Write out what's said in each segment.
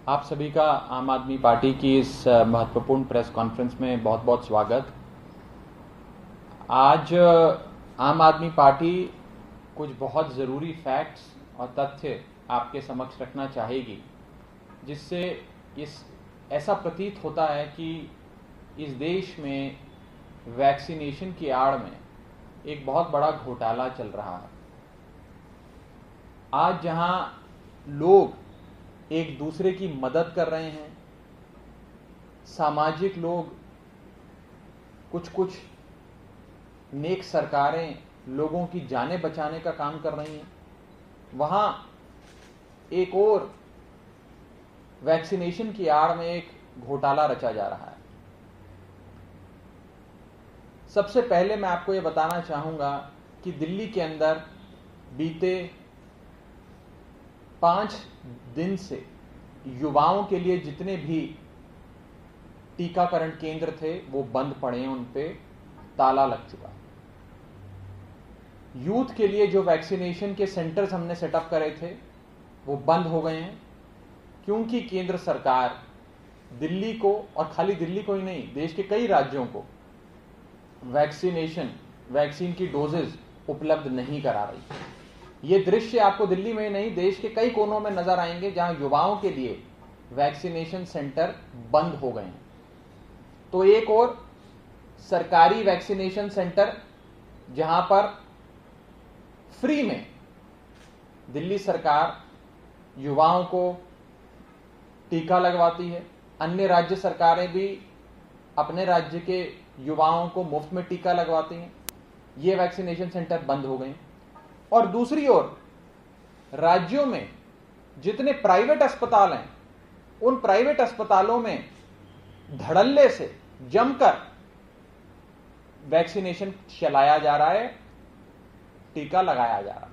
आप सभी का आम आदमी पार्टी की इस महत्वपूर्ण प्रेस कॉन्फ्रेंस में बहुत बहुत स्वागत। आज आम आदमी पार्टी कुछ बहुत ज़रूरी फैक्ट्स और तथ्य आपके समक्ष रखना चाहेगी, जिससे इस ऐसा प्रतीत होता है कि इस देश में वैक्सीनेशन की आड़ में एक बहुत बड़ा घोटाला चल रहा है। आज जहां लोग एक दूसरे की मदद कर रहे हैं, सामाजिक लोग, कुछ नेक सरकारें लोगों की जानें बचाने का काम कर रही हैं, वहां एक और वैक्सीनेशन की आड़ में एक घोटाला रचा जा रहा है। सबसे पहले मैं आपको यह बताना चाहूंगा कि दिल्ली के अंदर बीते 5 दिन से युवाओं के लिए जितने भी टीकाकरण केंद्र थे वो बंद पड़े हैं, उन पे ताला लग चुका है। यूथ के लिए जो वैक्सीनेशन के सेंटर्स हमने सेटअप करे थे वो बंद हो गए हैं, क्योंकि केंद्र सरकार दिल्ली को, और खाली दिल्ली को ही नहीं, देश के कई राज्यों को वैक्सीन की डोजेज उपलब्ध नहीं करा रही। ये दृश्य आपको दिल्ली में ही नहीं, देश के कई कोनों में नजर आएंगे, जहां युवाओं के लिए वैक्सीनेशन सेंटर बंद हो गए हैं। तो एक और सरकारी वैक्सीनेशन सेंटर जहां पर फ्री में दिल्ली सरकार युवाओं को टीका लगवाती है, अन्य राज्य सरकारें भी अपने राज्य के युवाओं को मुफ्त में टीका लगवाती हैं, ये वैक्सीनेशन सेंटर बंद हो गए। और दूसरी ओर राज्यों में जितने प्राइवेट अस्पताल हैं, उन प्राइवेट अस्पतालों में धड़ल्ले से जमकर वैक्सीनेशन चलाया जा रहा है, टीका लगाया जा रहा है।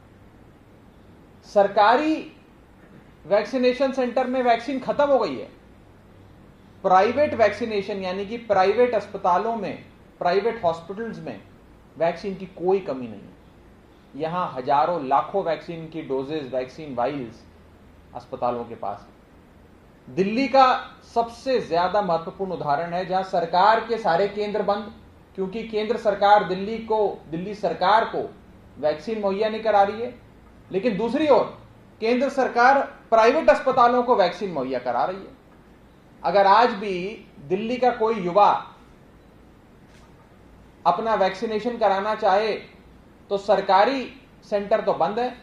सरकारी वैक्सीनेशन सेंटर में वैक्सीन खत्म हो गई है। प्राइवेट वैक्सीनेशन यानी कि प्राइवेट अस्पतालों में, प्राइवेट हॉस्पिटल्स में वैक्सीन की कोई कमी नहीं है। यहां हजारों लाखों वैक्सीन की डोजेज, वैक्सीन वाइल्स अस्पतालों के पास है। दिल्ली का सबसे ज्यादा महत्वपूर्ण उदाहरण है, जहां सरकार के सारे केंद्र बंद, क्योंकि केंद्र सरकार दिल्ली सरकार को वैक्सीन मुहैया नहीं करा रही है, लेकिन दूसरी ओर केंद्र सरकार प्राइवेट अस्पतालों को वैक्सीन मुहैया करा रही है। अगर आज भी दिल्ली का कोई युवा अपना वैक्सीनेशन कराना चाहे तो सरकारी सेंटर तो बंद है,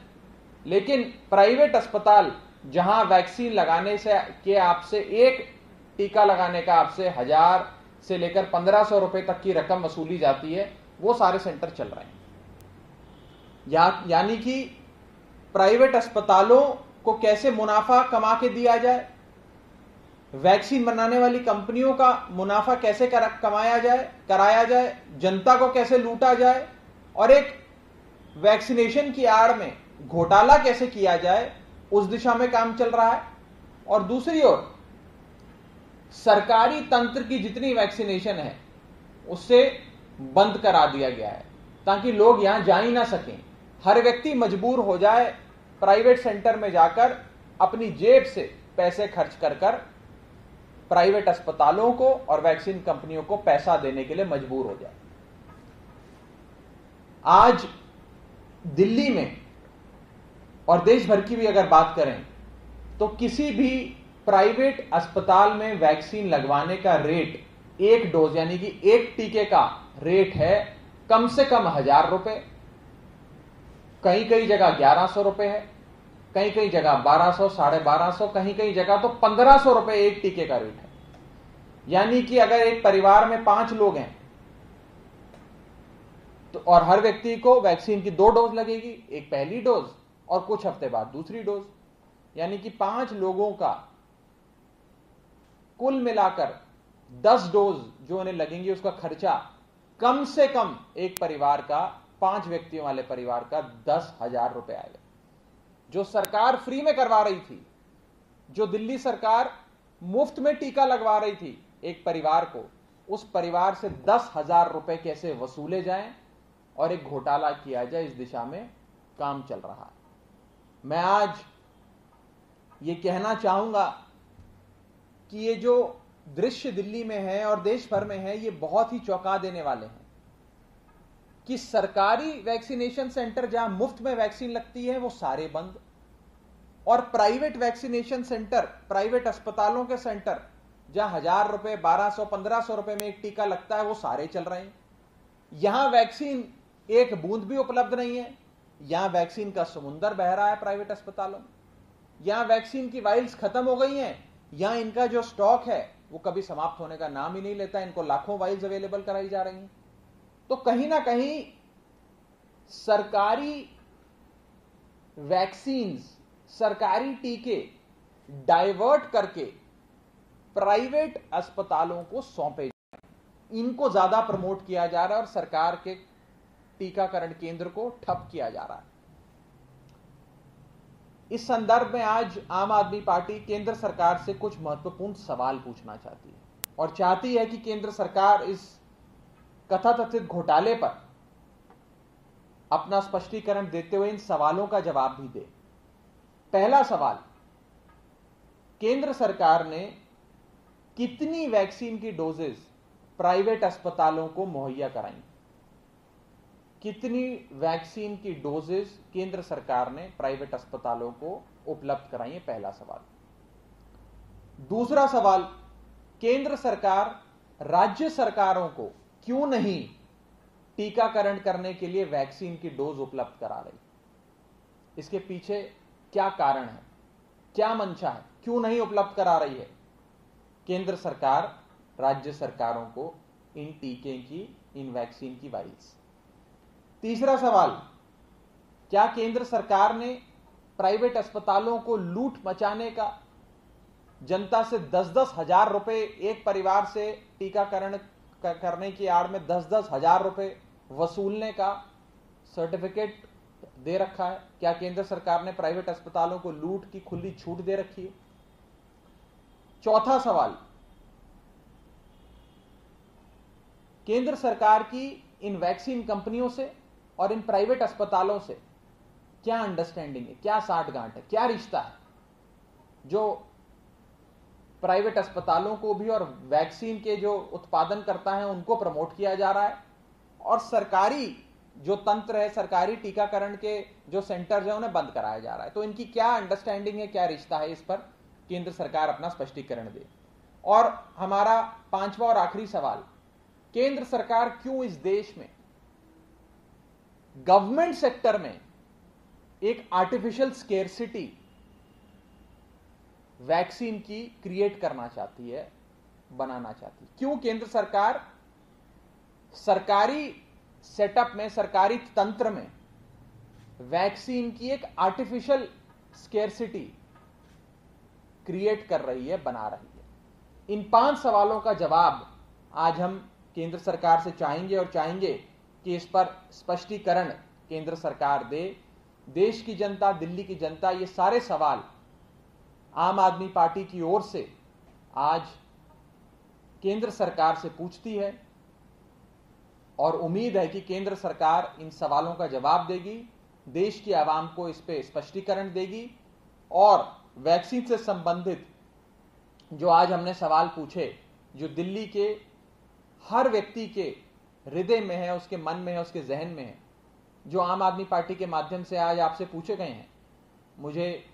लेकिन प्राइवेट अस्पताल जहां वैक्सीन लगाने से के आपसे एक टीका लगाने का आपसे 1000 से लेकर 1500 रुपए तक की रकम वसूली जाती है, वो सारे सेंटर चल रहे हैं। यानी कि प्राइवेट अस्पतालों को कैसे मुनाफा कमा के दिया जाए, वैक्सीन बनाने वाली कंपनियों का मुनाफा कैसे कराया जाए, जनता को कैसे लूटा जाए, और एक वैक्सीनेशन की आड़ में घोटाला कैसे किया जाए, उस दिशा में काम चल रहा है। और दूसरी ओर सरकारी तंत्र की जितनी वैक्सीनेशन है उससे बंद करा दिया गया है, ताकि लोग यहां जा ही ना सकें। हर व्यक्ति मजबूर हो जाए प्राइवेट सेंटर में जाकर अपनी जेब से पैसे खर्च कर प्राइवेट अस्पतालों को और वैक्सीन कंपनियों को पैसा देने के लिए मजबूर हो जाए। आज दिल्ली में और देश भर की भी अगर बात करें तो किसी भी प्राइवेट अस्पताल में वैक्सीन लगवाने का रेट, एक डोज यानी कि एक टीके का रेट है कम से कम 1000 रुपए, कई जगह 1100 रुपए है, कई जगह 1200, 1250, कहीं जगह तो 1500 रुपए एक टीके का रेट है। यानी कि अगर एक परिवार में 5 लोग हैं तो और हर व्यक्ति को वैक्सीन की 2 डोज लगेगी, एक पहली डोज और कुछ हफ्ते बाद दूसरी डोज, यानी कि 5 लोगों का कुल मिलाकर 10 डोज जो उन्हें लगेंगी, उसका खर्चा कम से कम एक परिवार का, 5 व्यक्तियों वाले परिवार का 10,000 रुपए आएगा। जो सरकार फ्री में करवा रही थी, जो दिल्ली सरकार मुफ्त में टीका लगवा रही थी एक परिवार को, उस परिवार से 10,000 रुपए कैसे वसूले जाएं और एक घोटाला किया जाए, इस दिशा में काम चल रहा है। मैं आज ये कहना चाहूंगा कि ये जो दृश्य दिल्ली में है और देश भर में है, ये बहुत ही चौंका देने वाले हैं कि सरकारी वैक्सीनेशन सेंटर जहां मुफ्त में वैक्सीन लगती है वो सारे बंद, और प्राइवेट वैक्सीनेशन सेंटर, प्राइवेट अस्पतालों के सेंटर जहां 1000 रुपए, 1200, 1500 रुपए में एक टीका लगता है, वो सारे चल रहे हैं। यहां वैक्सीन एक बूंद भी उपलब्ध नहीं है। यहां वैक्सीन का समुंदर बह रहा है प्राइवेट अस्पतालों में। यहां वैक्सीन की वाइल्स खत्म हो गई हैं। यहां इनका जो स्टॉक है वो कभी समाप्त होने का नाम ही नहीं लेता। इनको लाखों वाइल्स अवेलेबल कराई जा रही हैं। तो कहीं ना कहीं सरकारी वैक्सीन्स, सरकारी टीके डाइवर्ट करके प्राइवेट अस्पतालों को सौंपे जा रहे हैं, इनको ज्यादा प्रमोट किया जा रहा है और सरकार के टीकाकरण केंद्र को ठप किया जा रहा है। इस संदर्भ में आज आम आदमी पार्टी केंद्र सरकार से कुछ महत्वपूर्ण सवाल पूछना चाहती है और चाहती है कि केंद्र सरकार इस कथाकथित घोटाले पर अपना स्पष्टीकरण देते हुए इन सवालों का जवाब भी दे। पहला सवाल, केंद्र सरकार ने कितनी वैक्सीन की डोजेज प्राइवेट अस्पतालों को मुहैया कराई? कितनी वैक्सीन की डोजेज केंद्र सरकार ने प्राइवेट अस्पतालों को उपलब्ध कराई है? पहला सवाल। दूसरा सवाल, केंद्र सरकार राज्य सरकारों को क्यों नहीं टीकाकरण करने के लिए वैक्सीन की डोज उपलब्ध करा रही? इसके पीछे क्या कारण है, क्या मंशा है, क्यों नहीं उपलब्ध करा रही है केंद्र सरकार राज्य सरकारों को इन टीके की, इन वैक्सीन की वाइल्स? तीसरा सवाल, क्या केंद्र सरकार ने प्राइवेट अस्पतालों को लूट मचाने का, जनता से 10-10 हजार रुपए, एक परिवार से टीकाकरण करने की आड़ में 10-10 हजार रुपए वसूलने का सर्टिफिकेट दे रखा है? क्या केंद्र सरकार ने प्राइवेट अस्पतालों को लूट की खुली छूट दे रखी है? चौथा सवाल, केंद्र सरकार की इन वैक्सीन कंपनियों से और इन प्राइवेट अस्पतालों से क्या अंडरस्टैंडिंग है, क्या साठगांठ है, क्या रिश्ता है जो प्राइवेट अस्पतालों को भी और वैक्सीन के जो उत्पादन करता है उनको प्रमोट किया जा रहा है, और सरकारी जो तंत्र है, सरकारी टीकाकरण के जो सेंटर्स हैं उन्हें बंद कराया जा रहा है? तो इनकी क्या अंडरस्टैंडिंग है, क्या रिश्ता है? इस पर केंद्र सरकार अपना स्पष्टीकरण दे। और हमारा पांचवा और आखिरी सवाल, केंद्र सरकार क्यों इस देश में गवर्नमेंट सेक्टर में एक आर्टिफिशियल स्केर्सिटी वैक्सीन की क्रिएट करना चाहती है, बनाना चाहती है? क्यों केंद्र सरकार सरकारी सेटअप में, सरकारी तंत्र में वैक्सीन की एक आर्टिफिशियल स्केर्सिटी क्रिएट कर रही है, बना रही है? इन 5 सवालों का जवाब आज हम केंद्र सरकार से चाहेंगे और चाहेंगे कि इस पर स्पष्टीकरण केंद्र सरकार दे। देश की जनता, दिल्ली की जनता ये सारे सवाल आम आदमी पार्टी की ओर से आज केंद्र सरकार से पूछती है और उम्मीद है कि केंद्र सरकार इन सवालों का जवाब देगी, देश की आवाम को इस पे स्पष्टीकरण देगी और वैक्सीन से संबंधित जो आज हमने सवाल पूछे, जो दिल्ली के हर व्यक्ति के हृदय में है, उसके मन में है, उसके जहन में है, जो आम आदमी पार्टी के माध्यम से आज आपसे पूछे गए हैं, मुझे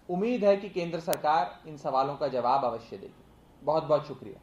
उम्मीद है कि केंद्र सरकार इन सवालों का जवाब अवश्य देगी। बहुत बहुत शुक्रिया।